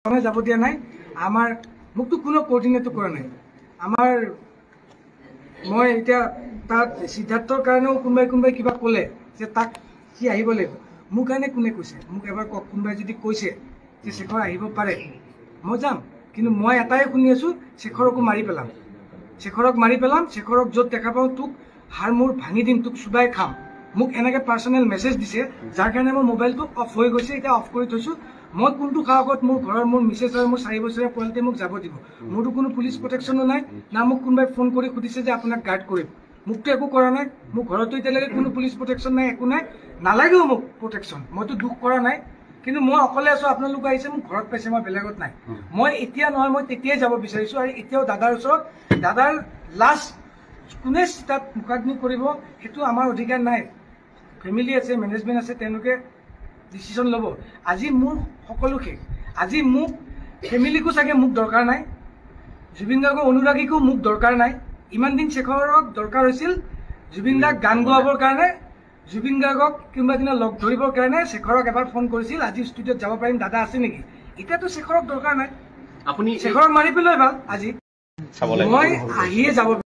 যাব দিয়া নাই আমাৰ মোকতো কোনো কোঅৰ্ডিনেট কৰা নাই আমাৰ মই এতিয়া তাত সিদ্ধাৰ্থৰ কাৰণেও কোনোবাই কিবা ক'লে যে তাক সি আহিব লাগিব মোৰ কাৰণে কোনে কৈছে মোক এবাৰ কওক কোনোবাই যদি কৈছে যে শেখৰ আহিব পাৰে মই যাম কিন্তু মই এটাই শুনি আছো শেখৰকো মাৰি পেলাম শেখৰক য'ত দেখা পাওঁ তোক হাৰ মূৰ ভাঙি দিম তোক চুবাই খাম মোক এনেকৈ পাৰ্চনেল মেছেজ দিছে যাৰ কাৰণে মোৰ মোবাইলটো অফ হৈ গৈছে এতিয়া অফ কৰি থৈছোঁ মই কোনটো সাহসত মোৰ ঘৰৰ মোৰ মিছেছ আৰু মোৰ 4 বছৰীয়া পোৱালিটোৱে মোক যাব দিব মোৰতো কোনো পুলিচ প্ৰটেকশ্যনো নাই না মোক কোনোবাই ফোন কৰি সুধিছে যে আপোনাক গাৰ্ড কৰিম মোকতো একো কৰা নাই মোৰ ঘৰতো এতিয়ালৈকে কোনো পুলিচ প্ৰটেকশ্যন নাই একো নাই নালাগেও মোক প্ৰটেকশ্যন মইতো দুখ কৰা নাই কিন্তু মই অকলে আছোঁ আপোনালোক আহিছে মোক ঘৰত পাইছে মই বেলেগত নাই মই এতিয়া নহয় মই তেতিয়াই যাব বিচাৰিছোঁ আৰু এতিয়াও দাদাৰ ওচৰত দাদাৰ লাষ্ট কোনে তাত মুখাগ্নি কৰিব সেইটো আমাৰ অধিকাৰ নাই ফেমিলি আছে মেনেজমেণ্ট আছে তেওঁলোকে ডিচিশ্যন ল'ব আজি মোৰ সকলো শেষ আজি মোক ফেমিলিকো চাগে মোক দৰকাৰ নাই জুবিন গাৰ্গৰ অনুৰাগীকো মোক দৰকাৰ নাই ইমান দিন শেখৰক দৰকাৰ হৈছিল জুবিন দাক গান গোৱাবৰ কাৰণে জুবিন গাৰ্গক কোনোবা দিনা লগ ধৰিবৰ কাৰণে শেখৰক এবাৰ ফোন কৰিছিল আজি ষ্টুডিঅ'ত যাব পাৰিম দাদা আছে নেকি এতিয়াতো শেখৰক দৰকাৰ নাই আপুনি শেখৰক মাৰি পেলোৱাই ভাল আজি মই আহিয়ে যাব